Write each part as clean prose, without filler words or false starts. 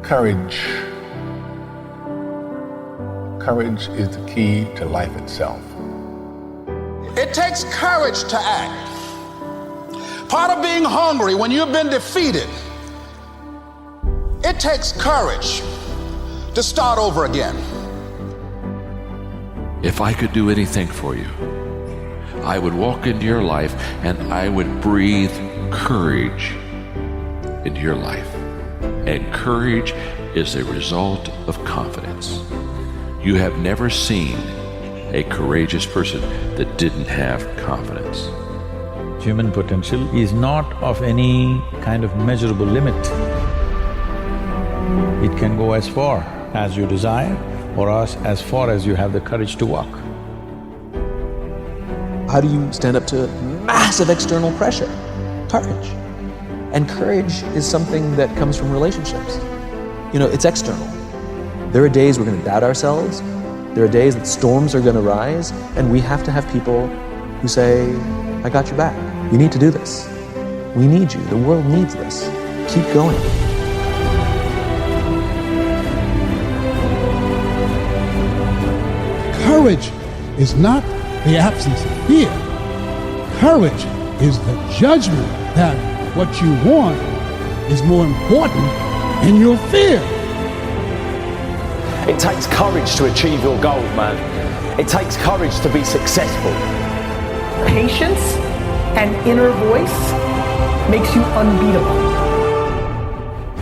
Courage. Courage is the key to life itself. It takes courage to act. Part of being hungry when you've been defeated, it takes courage to start over again. If I could do anything for you, I would walk into your life and I would breathe courage into your life. And courage is a result of confidence. You have never seen a courageous person that didn't have confidence. Human potential is not of any kind of measurable limit. It can go as far as you desire or as far as you have the courage to walk. How do you stand up to massive external pressure? Courage. And courage is something that comes from relationships. You know, it's external. There are days we're going to doubt ourselves. There are days that storms are going to rise, and we have to have people who say, I got your back. You need to do this. We need you. The world needs this. Keep going. Courage is not the absence of fear. Courage is the judgment that what you want is more important than your fear. It takes courage to achieve your goals, man. It takes courage to be successful. Patience and inner voice makes you unbeatable.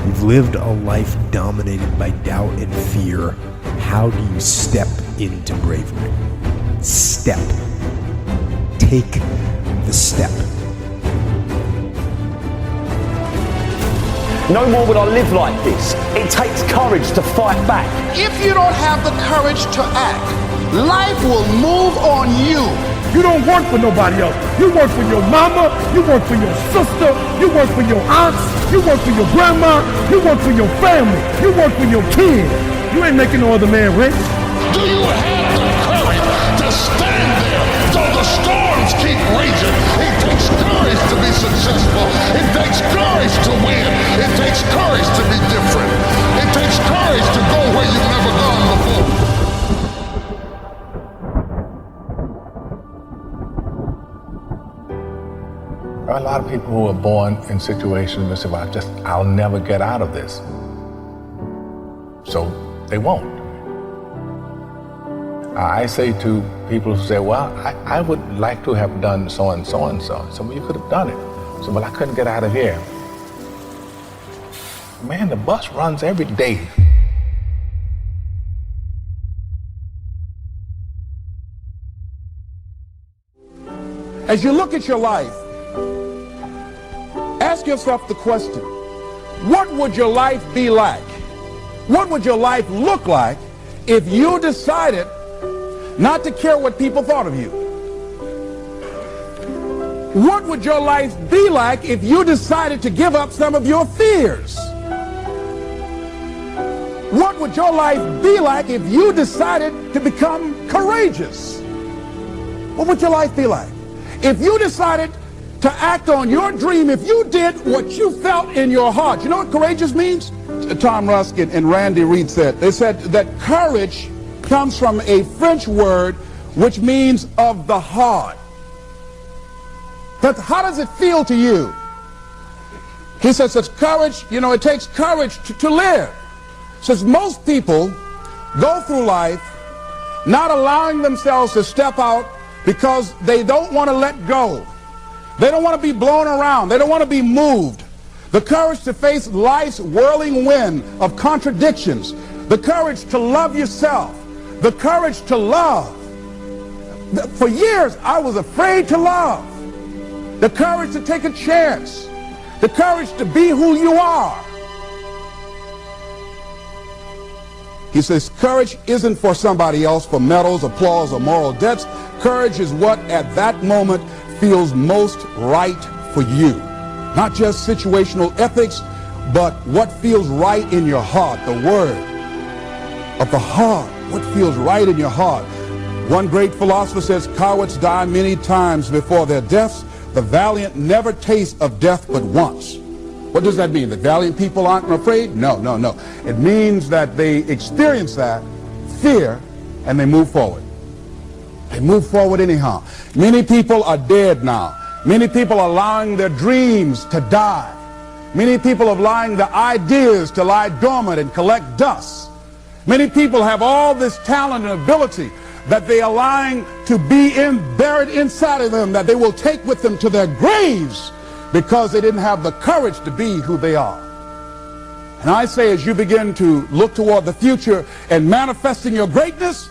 You've lived a life dominated by doubt and fear. How do you step into bravery? Step. Take the step. No more would I live like this. It takes courage to fight back. If you don't have the courage to act, life will move on you. You don't work for nobody else. You work for your mama, you work for your sister, you work for your aunts, you work for your grandma, you work for your family, you work for your kids. You ain't making no other man rich. Do you have the courage to stand there though the storms keep raging? It takes courage to be successful. It takes courage to win. It takes courage to be different. It takes courage to go where you've never gone before. There are a lot of people who are born in situations that say, well, I'll never get out of this. So they won't. I say to people who say, well, I would like to have done so and so and so. So, well, you could have done it. So, well, I couldn't get out of here. Man, the bus runs every day. As you look at your life, ask yourself the question, what would your life be like? What would your life look like if you decided not to care what people thought of you? What would your life be like if you decided to give up some of your fears? What would your life be like if you decided to become courageous? What would your life be like? If you decided to act on your dream, if you did what you felt in your heart. You know what courageous means? Tom Ruskin and Randy Reed said. They said that courage comes from a French word which means of the heart. But how does it feel to you? He says that courage, you know, it takes courage to live. Says most people go through life not allowing themselves to step out because they don't want to let go. They don't want to be blown around. They don't want to be moved. The courage to face life's whirling wind of contradictions. The courage to love yourself. The courage to love. For years, I was afraid to love. The courage to take a chance. The courage to be who you are. He says courage isn't for somebody else, for medals, applause, or moral debts. Courage is what at that moment feels most right for you. Not just situational ethics, but what feels right in your heart, the word of the heart, what feels right in your heart. One great philosopher says, cowards die many times before their deaths. The valiant never taste of death but once. What does that mean? That valiant people aren't afraid? No, no, no. It means that they experience that fear and they move forward. They move forward anyhow. Many people are dead now. Many people are allowing their dreams to die. Many people are allowing the ideas to lie dormant and collect dust. Many people have all this talent and ability that they are allowing to be buried inside of them, that they will take with them to their graves because they didn't have the courage to be who they are. And I say, as you begin to look toward the future and manifesting your greatness,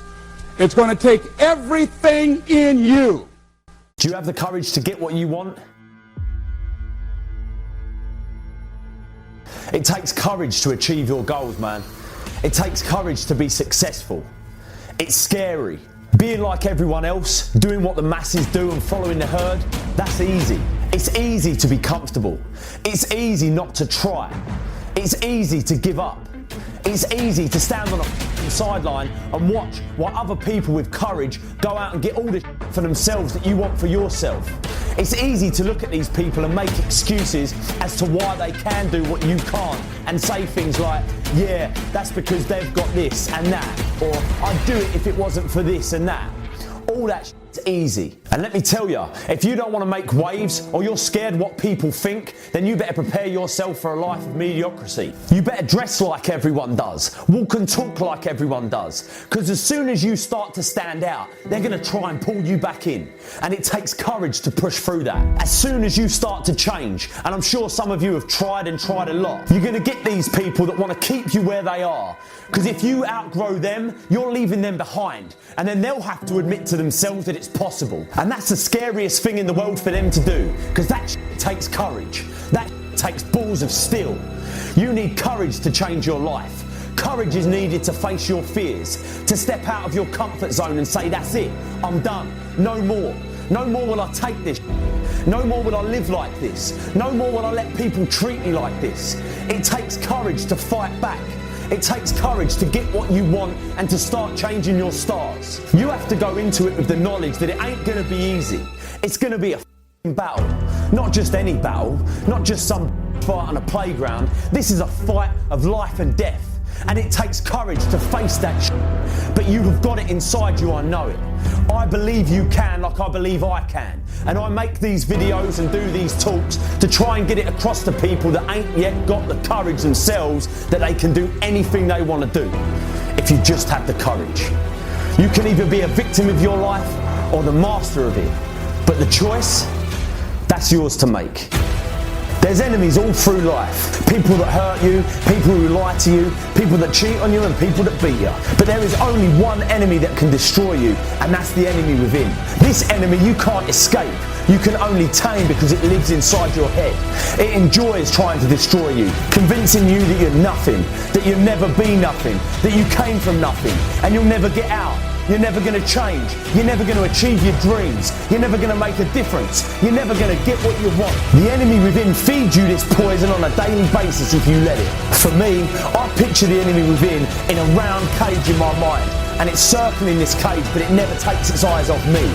it's going to take everything in you. Do you have the courage to get what you want? It takes courage to achieve your goals, man. It takes courage to be successful. It's scary. Being like everyone else, doing what the masses do and following the herd, that's easy. It's easy to be comfortable. It's easy not to try. It's easy to give up. It's easy to stand on a sideline and watch while other people with courage go out and get all the for themselves that you want for yourself. It's easy to look at these people and make excuses as to why they can do what you can't and say things like, yeah, that's because they've got this and that, or I'd do it if it wasn't for this and that. All that shit's easy. And let me tell you, if you don't want to make waves or you're scared what people think, then you better prepare yourself for a life of mediocrity. You better dress like everyone does, walk and talk like everyone does, because as soon as you start to stand out, they're going to try and pull you back in. And it takes courage to push through that. As soon as you start to change, and I'm sure some of you have tried and tried a lot, you're going to get these people that want to keep you where they are. Because if you outgrow them, you're leaving them behind. And then they'll have to admit to themselves that it's possible. And that's the scariest thing in the world for them to do. Because that takes courage. That takes balls of steel. You need courage to change your life. Courage is needed to face your fears. To step out of your comfort zone and say, that's it, I'm done. No more. No more will I take this. No more will I live like this. No more will I let people treat me like this. It takes courage to fight back. It takes courage to get what you want and to start changing your stars. You have to go into it with the knowledge that it ain't going to be easy. It's going to be a battle. Not just any battle, not just some fight on a playground. This is a fight of life and death. And it takes courage to face that shit. But you have got it inside you, I know it. I believe you can like I believe I can. And I make these videos and do these talks to try and get it across to people that ain't yet got the courage themselves that they can do anything they want to do. If you just have the courage. You can either be a victim of your life or the master of it. But the choice, that's yours to make. There's enemies all through life. People that hurt you, people who lie to you, people that cheat on you and people that beat you. But there is only one enemy that can destroy you, and that's the enemy within. This enemy you can't escape. You can only tame because it lives inside your head. It enjoys trying to destroy you, convincing you that you're nothing, that you'll never be nothing, that you came from nothing, and you'll never get out. You're never going to change. You're never going to achieve your dreams. You're never going to make a difference. You're never going to get what you want. The enemy within feeds you this poison on a daily basis if you let it. For me, I picture the enemy within in a round cage in my mind. And it's circling this cage, but it never takes its eyes off me.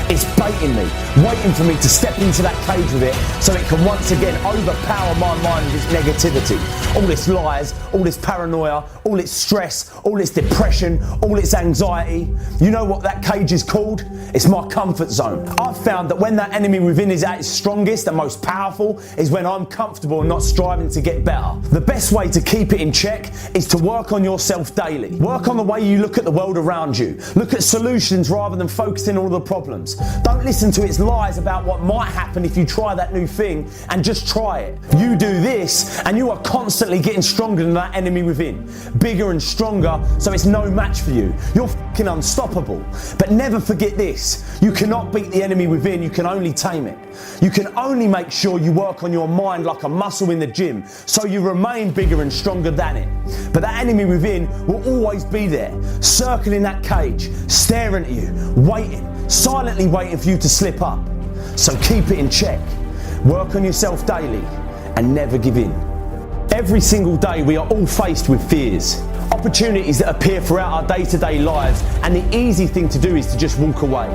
It's baiting me, waiting for me to step into that cage with it so it can once again overpower my mind with its negativity. All its lies, all its paranoia, all its stress, all its depression, all its anxiety. You know what that cage is called? It's my comfort zone. I've found that when that enemy within is at its strongest and most powerful is when I'm comfortable and not striving to get better. The best way to keep it in check is to work on yourself daily. Work on the way you look at the world around you. Look at solutions rather than focusing on all the problems. Don't listen to its lies about what might happen if you try that new thing, and just try it. You do this and you are constantly getting stronger than that enemy within. Bigger and stronger, so it's no match for you. You're fucking unstoppable. But never forget this. You cannot beat the enemy within, you can only tame it. You can only make sure you work on your mind like a muscle in the gym, so you remain bigger and stronger than it. But that enemy within will always be there, circling that cage, staring at you, waiting, silently waiting for you to slip up. So keep it in check. Work on yourself daily and never give in. Every single day we are all faced with fears. opportunities that appear throughout our day-to-day lives, and the easy thing to do is to just walk away.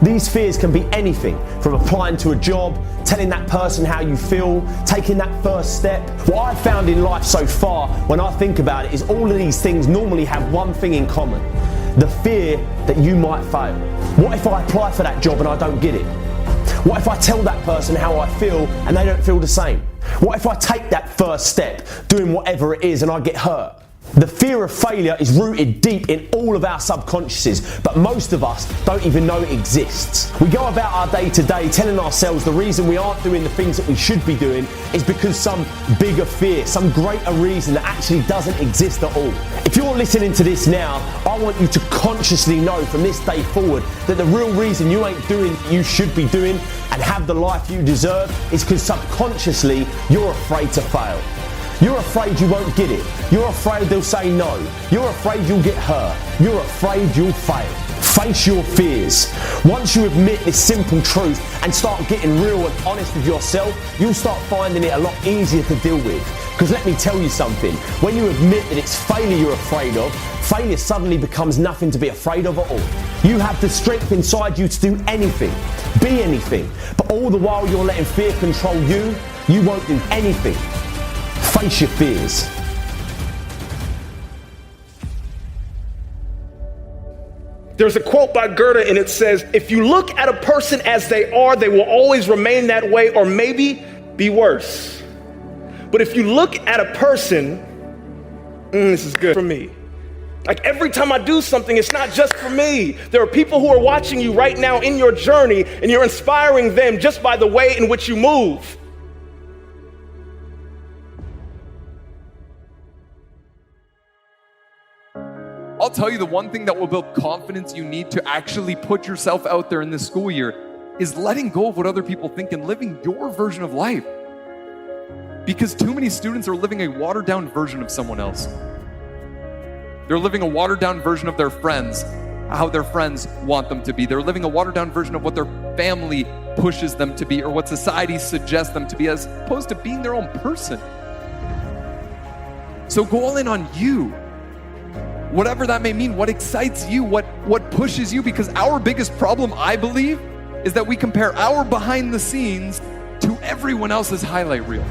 These fears can be anything from applying to a job, telling that person how you feel, taking that first step. What I've found in life so far, when I think about it, is all of these things normally have one thing in common: the fear that you might fail. What if I apply for that job and I don't get it? What if I tell that person how I feel and they don't feel the same? What if I take that first step, doing whatever it is, and I get hurt? The fear of failure is rooted deep in all of our subconsciouses, but most of us don't even know it exists. We go about our day to day telling ourselves the reason we aren't doing the things that we should be doing is because some bigger fear, some greater reason that actually doesn't exist at all. If you're listening to this now, I want you to consciously know from this day forward that the real reason you ain't doing what you should be doing and have the life you deserve is because subconsciously you're afraid to fail. You're afraid you won't get it. You're afraid they'll say no. You're afraid you'll get hurt. You're afraid you'll fail. Face your fears. Once you admit this simple truth and start getting real and honest with yourself, you'll start finding it a lot easier to deal with. Because let me tell you something, when you admit that it's failure you're afraid of, failure suddenly becomes nothing to be afraid of at all. You have the strength inside you to do anything, be anything, but all the while you're letting fear control you, you won't do anything. Face your fears. There's a quote by Goethe, and it says, if you look at a person as they are, they will always remain that way, or maybe be worse. But if you look at a person, this is good for me. Like every time I do something, it's not just for me. There are people who are watching you right now in your journey, and you're inspiring them just by the way in which you move. I'll tell you, the one thing that will build confidence you need to actually put yourself out there in this school year is letting go of what other people think and living your version of life. Because too many students are living a watered down version of someone else. They're living a watered down version of their friends, how their friends want them to be. They're living a watered down version of what their family pushes them to be or what society suggests them to be, as opposed to being their own person. So go all in on you. Whatever that may mean, what excites you, what pushes you, because our biggest problem, I believe, is that we compare our behind the scenes to everyone else's highlight reel.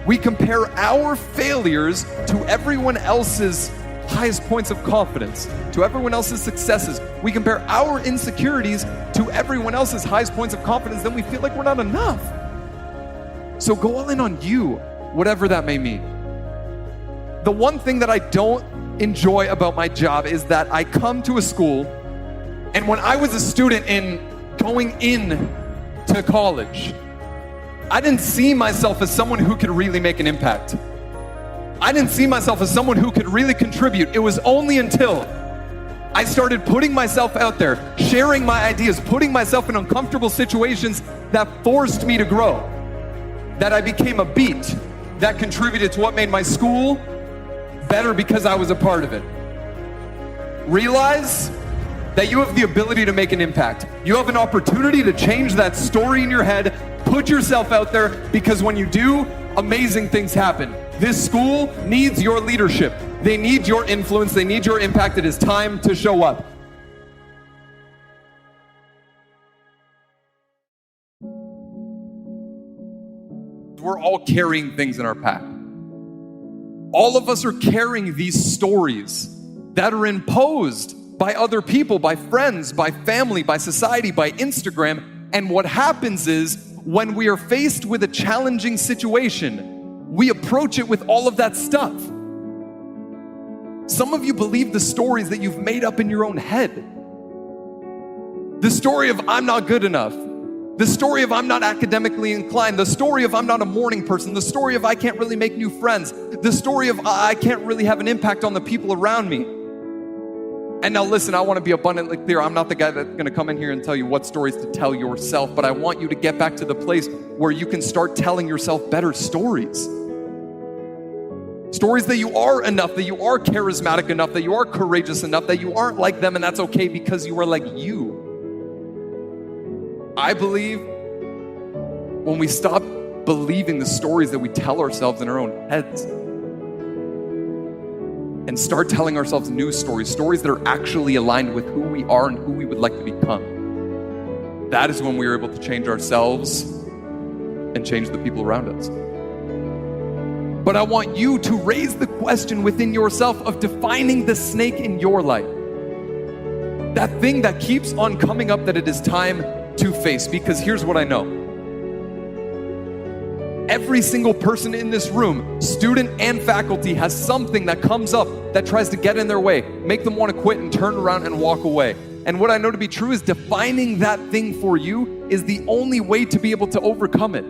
We compare our failures to everyone else's highest points of confidence, to everyone else's successes. We compare our insecurities to everyone else's highest points of confidence, then we feel like we're not enough. So go all in on you, whatever that may mean. The one thing that I don't enjoy about my job is that I come to a school, and when I was a student in going in to college, I didn't see myself as someone who could really make an impact. I didn't see myself as someone who could really contribute. It was only until I started putting myself out there, sharing my ideas, putting myself in uncomfortable situations that forced me to grow, that I became a beat that contributed to what made my school better because I was a part of it. Realize that you have the ability to make an impact. You have an opportunity to change that story in your head. Put yourself out there, because when you do, amazing things happen. This school needs your leadership. They need your influence. They need your impact. It is time to show up. We're all carrying things in our pack. All of us are carrying these stories that are imposed by other people, by friends, by family, by society, by Instagram. And what happens is, when we are faced with a challenging situation, we approach it with all of that stuff. Some of you believe the stories that you've made up in your own head. The story of I'm not good enough. The story of I'm not academically inclined. The story of I'm not a morning person. The story of I can't really make new friends. The story of I can't really have an impact on the people around me. And now listen, I want to be abundantly clear. I'm not the guy that's going to come in here and tell you what stories to tell yourself, but I want you to get back to the place where you can start telling yourself better stories. Stories that you are enough, that you are charismatic enough, that you are courageous enough, that you aren't like them, and that's okay because you are like you. I believe when we stop believing the stories that we tell ourselves in our own heads, and start telling ourselves new stories, stories that are actually aligned with who we are and who we would like to become, that is when we are able to change ourselves and change the people around us. But I want you to raise the question within yourself of defining the snake in your life. That thing that keeps on coming up that it is time to face. Because here's what I know. Every single person in this room, student and faculty, has something that comes up that tries to get in their way, make them want to quit and turn around and walk away. And what I know to be true is defining that thing for you is the only way to be able to overcome it.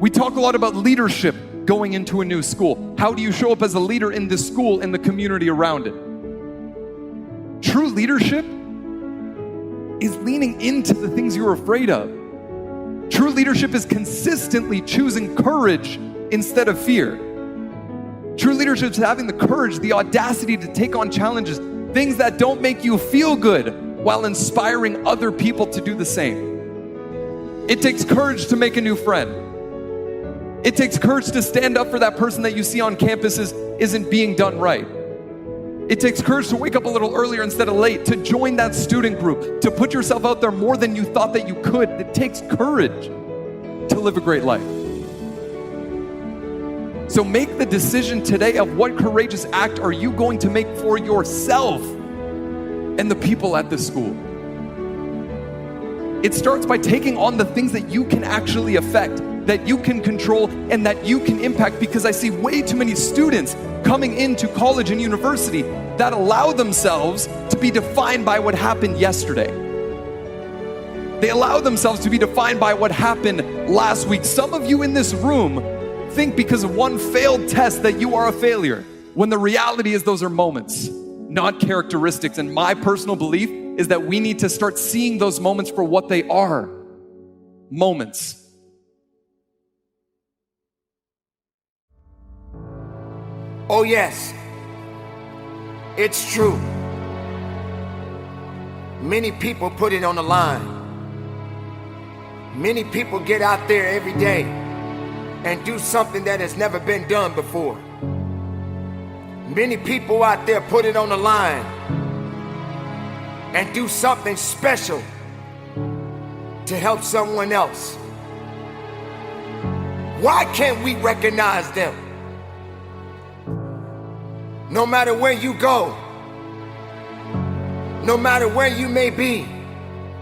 We talk a lot about leadership going into a new school. How do you show up as a leader in this school and the community around it? True leadership is leaning into the things you're afraid of. True leadership is consistently choosing courage instead of fear. True leadership is having the courage, the audacity to take on challenges, things that don't make you feel good, while inspiring other people to do the same. It takes courage to make a new friend. It takes courage to stand up for that person that you see on campuses isn't being done right. It takes courage to wake up a little earlier instead of late, to join that student group, to put yourself out there more than you thought that you could. It takes courage to live a great life. So make the decision today of what courageous act are you going to make for yourself and the people at this school. It starts by taking on the things that you can actually affect, that you can control, and that you can impact, because I see way too many students coming into college and university that allow themselves to be defined by what happened yesterday. They allow themselves to be defined by what happened last week. Some of you in this room think because of one failed test that you are a failure, when the reality is those are moments, not characteristics. And my personal belief is that we need to start seeing those moments for what they are, moments. Oh yes, it's true. Many people put it on the line. Many people get out there every day and do something that has never been done before. Many people out there put it on the line and do something special to help someone else. Why can't we recognize them? No matter where you go, no matter where you may be,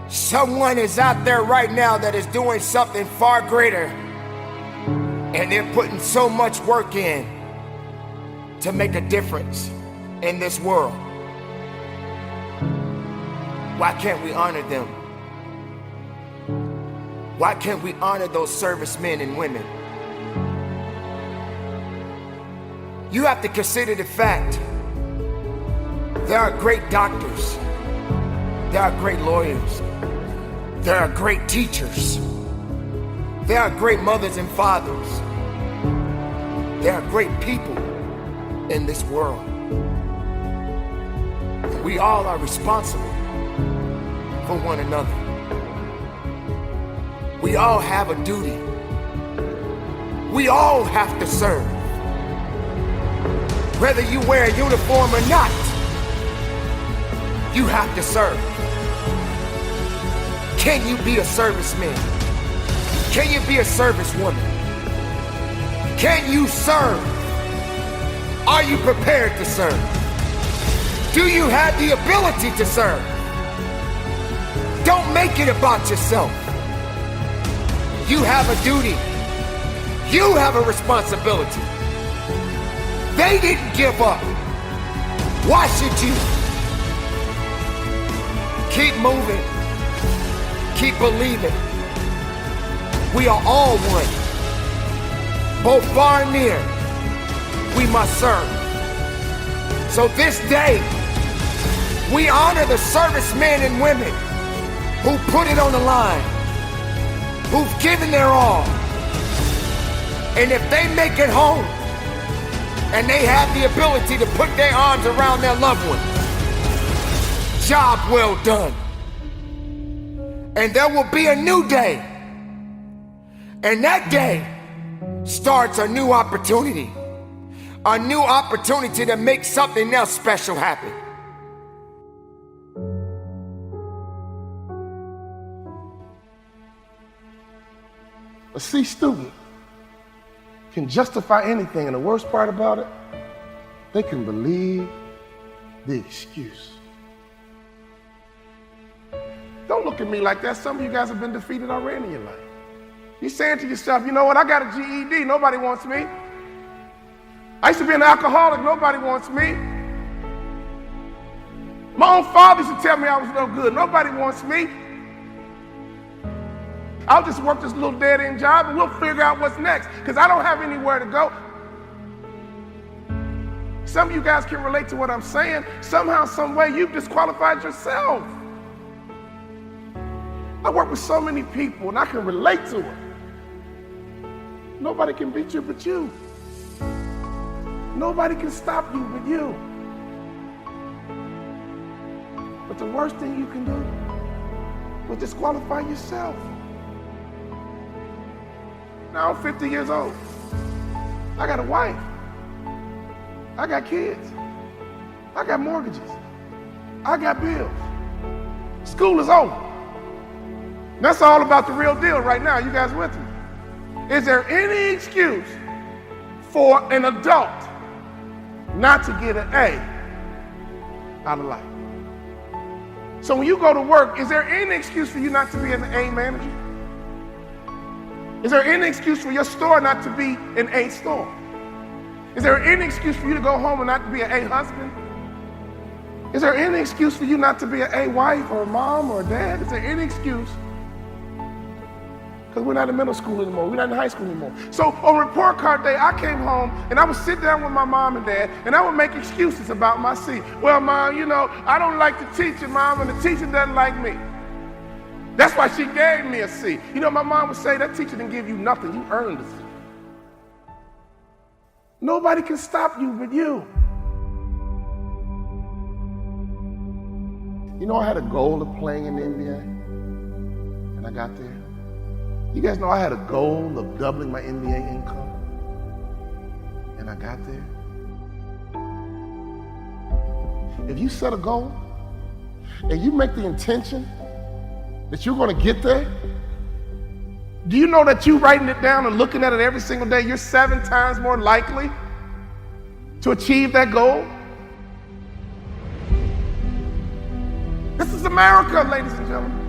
someone is out there right now that is doing something far greater, and they're putting so much work in to make a difference in this world. Why can't we honor them? Why can't we honor those servicemen and women? You have to consider the fact there are great doctors, there are great lawyers, there are great teachers, there are great mothers and fathers, there are great people in this world. And we all are responsible for one another. We all have a duty. We all have to serve. Whether you wear a uniform or not, you have to serve. Can you be a serviceman? Can you be a servicewoman? Can you serve? Are you prepared to serve? Do you have the ability to serve? Don't make it about yourself. You have a duty. You have a responsibility. They didn't give up. Why should you? Keep moving. Keep believing. We are all one. Both far and near, we must serve. So this day, we honor the servicemen and women who put it on the line, who've given their all. And if they make it home, and they have the ability to put their arms around their loved one, job well done. And there will be a new day. And that day starts a new opportunity, a new opportunity to make something else special happen. A C student can justify anything, and the worst part about it, they can believe the excuse. Don't look at me like that. Some of you guys have been defeated already in your life. You're saying to yourself, you know what, I got a GED, nobody wants me. I used to be an alcoholic, nobody wants me. My own father used to tell me I was no good, nobody wants me. I'll just work this little dead-end job and we'll figure out what's next, because I don't have anywhere to go. Some of you guys can relate to what I'm saying. Somehow, some way, you've disqualified yourself. I work with so many people and I can relate to it. Nobody can beat you but you. Nobody can stop you but you. But the worst thing you can do is disqualify yourself. Now I'm 50 years old. I got a wife. I got kids. I got mortgages. I got bills. School is over. That's all about the real deal right now. You guys with me? Is there any excuse for an adult not to get an A out of life? So when you go to work, is there any excuse for you not to be an A manager? Is there any excuse for your store not to be an A store? Is there any excuse for you to go home and not to be an A husband? Is there any excuse for you not to be an A wife or a mom or a dad? Is there any excuse? Because we're not in middle school anymore. We're not in high school anymore. So on report card day, I came home and I would sit down with my mom and dad and I would make excuses about my C. Well, Mom, you know, I don't like the teacher, Mom, and the teacher doesn't like me. That's why she gave me a C. You know, my mom would say, that teacher didn't give you nothing. You earned a C. Nobody can stop you but you. You know, I had a goal of playing in the NBA, and I got there. You guys know I had a goal of doubling my NBA income, and I got there. If you set a goal, and you make the intention that you're going to get there, do you know that you writing it down and looking at it every single day, you're 7 times more likely to achieve that goal? This is America, ladies and gentlemen.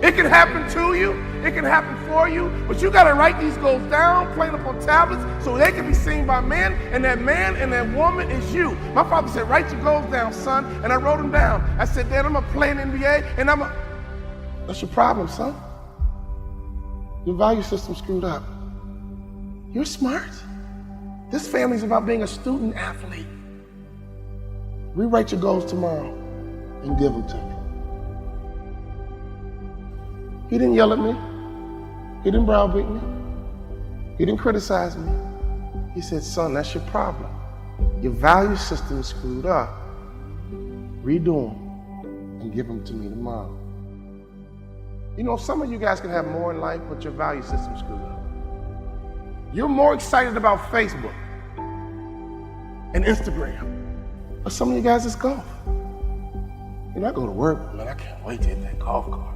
It can happen to you, it can happen for you, but you got to write these goals down, plain up on tablets, so they can be seen by men, and that man and that woman is you. My father said, write your goals down, son, and I wrote them down. I said, Dad, I'm going to play in NBA, and That's your problem, son. Your value system's screwed up. You're smart. This family's about being a student athlete. Rewrite your goals tomorrow and give them to me. He didn't yell at me. He didn't browbeat me. He didn't criticize me. He said, son, that's your problem. Your value system is screwed up. Redo them and give them to me tomorrow. You know, some of you guys can have more in life, but your value system is screwed up. You're more excited about Facebook and Instagram. But some of you guys, it's golf. You know, I go to work, man, I can't wait to hit that golf course.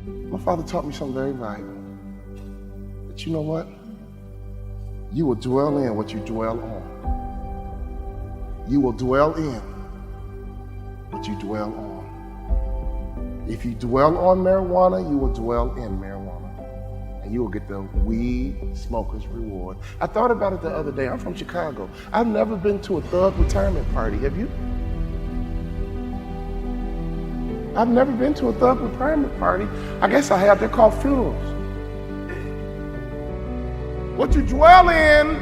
My father taught me something very valuable. But you know what? You will dwell in what you dwell on. You will dwell in what you dwell on. If you dwell on marijuana, you will dwell in marijuana. And you will get the weed smoker's reward. I thought about it the other day. I'm from Chicago. I've never been to a thug retirement party. Have you? I've never been to a thug retirement party. I guess I have. They're called funerals. What you dwell in,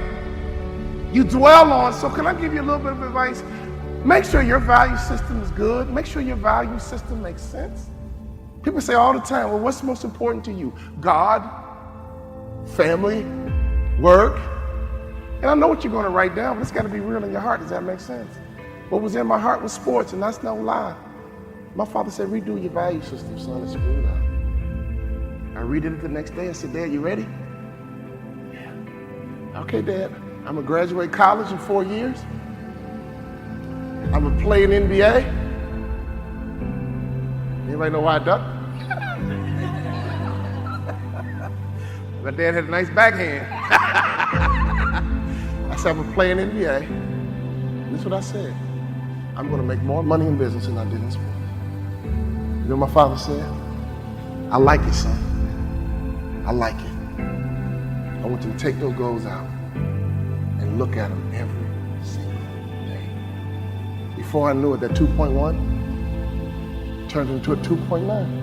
you dwell on. So can I give you a little bit of advice? Make sure your value system is good. Make sure your value system makes sense. People say all the time, well, what's most important to you? God, family, work. And I know what you're going to write down, but it's got to be real in your heart. Does that make sense? What was in my heart was sports, and that's no lie. My father said, redo your value system, son. It's screwed up. I redid it the next day. I said, Dad, you ready? Yeah. Okay, Dad, I'm gonna graduate college in 4 years. I'm gonna play in NBA. Anybody know why I ducked? My dad had a nice backhand. I said, I'm gonna play in NBA. And this is what I said. I'm gonna make more money in business than I did in sports. You know what my father said? I like it, son. I like it. I want you to take those goals out and look at them every single day. Before I knew it, that 2.1 turned into a 2.9.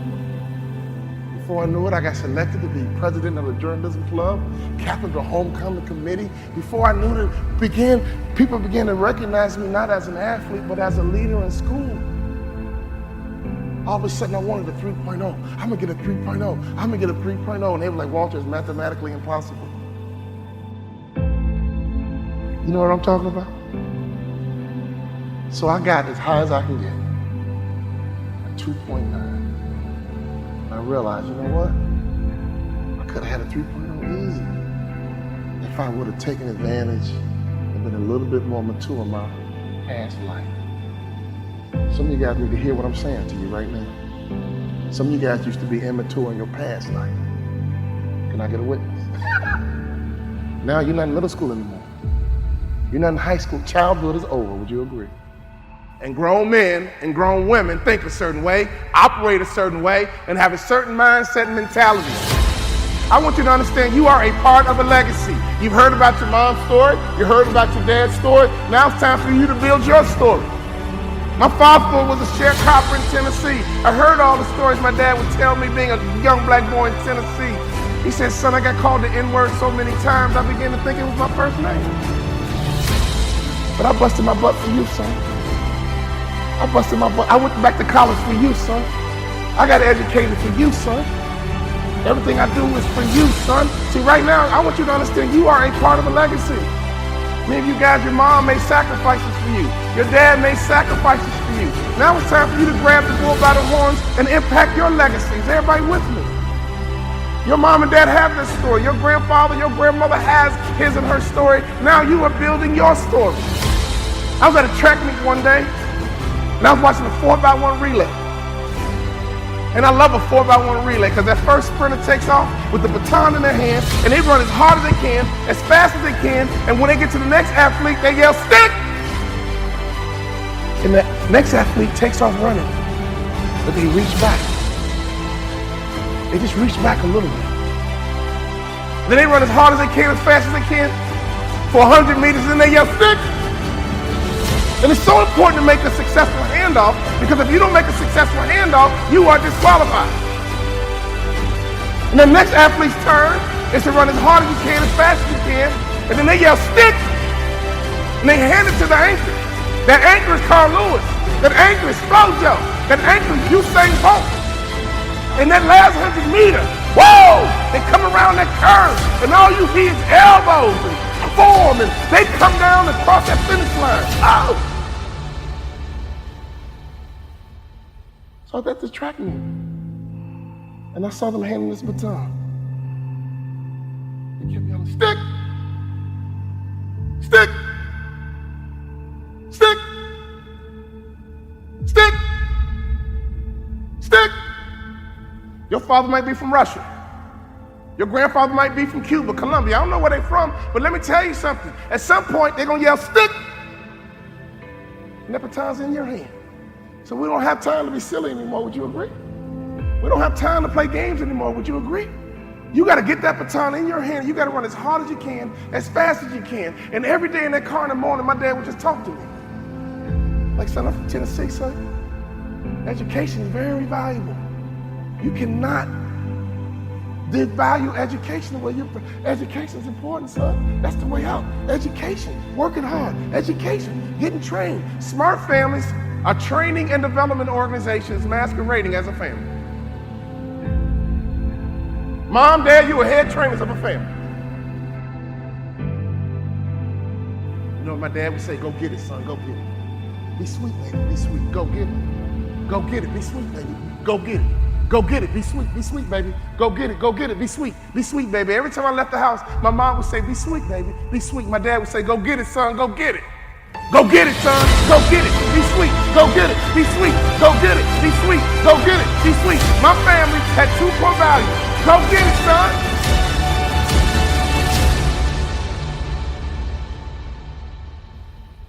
Before I knew it, I got selected to be president of the journalism club, captain of the homecoming committee. Before I knew it, people began to recognize me not as an athlete, but as a leader in school. All of a sudden, I wanted a 3.0. I'm gonna get a 3.0. I'm gonna get a 3.0. And they were like, Walter, it's mathematically impossible. You know what I'm talking about? So I got as high as I can get, a 2.9. And I realized, you know what? I could have had a 3.0 easy if I would have taken advantage and been a little bit more mature in my past life. Some of you guys need to hear what I'm saying to you right now. Some of you guys used to be immature in your past life. Can I get a witness? Now you're not in middle school anymore. You're not in high school. Childhood is over, would you agree? And grown men and grown women think a certain way, operate a certain way, and have a certain mindset and mentality. I want you to understand you are a part of a legacy. You've heard about your mom's story, you heard about your dad's story. Now it's time for you to build your story. My father was a sharecropper in Tennessee. I heard all the stories my dad would tell me being a young black boy in Tennessee. He said, son, I got called the N-word so many times, I began to think it was my first name. But I busted my butt for you, son. I busted my butt. I went back to college for you, son. I got educated for you, son. Everything I do is for you, son. See, right now, I want you to understand you are a part of a legacy. Many of you guys, your mom made sacrifices for you. Your dad made sacrifices for you. Now it's time for you to grab the bull by the horns and impact your legacies. Everybody with me? Your mom and dad have this story. Your grandfather, your grandmother has his and her story. Now you are building your story. I was at a track meet one day, and I was watching a 4x1 relay. And I love a 4x1 relay because that first sprinter takes off with the baton in their hand, and they run as hard as they can, as fast as they can, and when they get to the next athlete, they yell, stick! And the next athlete takes off running, but they reach back. They just reach back a little bit. Then they run as hard as they can, as fast as they can, for 100 meters, and they yell, stick! And it's so important to make a successful handoff, because if you don't make a successful handoff, you are disqualified. And the next athlete's turn is to run as hard as you can, as fast as you can, and then they yell, stick! And they hand it to the anchor. That anchor is Carl Lewis. That anchor is Flojo. That anchor is Usain Bolt. And that last 100 meters, whoa! They come around that curve, and all you see is elbows and form, and they come down and cross that finish line. Oh! So I was at this track meet, and I saw them handing this baton. They kept yelling, stick! Stick! Stick! Stick! Stick! Your father might be from Russia. Your grandfather might be from Cuba, Colombia. I don't know where they're from, but let me tell you something. At some point, they're gonna yell, stick! And that baton's in your hand. So we don't have time to be silly anymore, would you agree? We don't have time to play games anymore, would you agree? You gotta get that baton in your hand. You gotta run as hard as you can, as fast as you can. And every day in that car in the morning, my dad would just talk to me. Like, son, I'm from Tennessee, son. Education is very valuable. You cannot devalue education the way education is important, son. That's the way out. Education, working hard, education, getting trained. Smart families are training and development organizations masquerading as a family. Mom, dad, you are head trainers of a family. You know what my dad would say? Go get it, son, go get it. Be sweet, lady, be sweet, go get it. Go get it, be sweet, lady, go get it. Go get it, be sweet, baby. Go get it, be sweet, baby. Every time I left the house, my mom would say, be sweet, baby, be sweet. My dad would say, go get it, son, go get it. Go get it, son, go get it, be sweet, go get it, be sweet, go get it, be sweet, go get it, be sweet. My family had 2 core values. Go get it, son.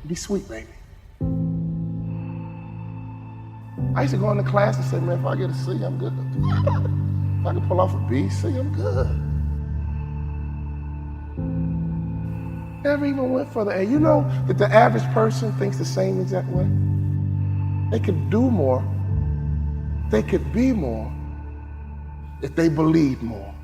Be sweet, baby. I used to go into class and say, man, if I get a C, I'm good. If I can pull off a B, C, I'm good. Never even went for the A. You know that the average person thinks the same exact way? They could do more, they could be more if they believed more.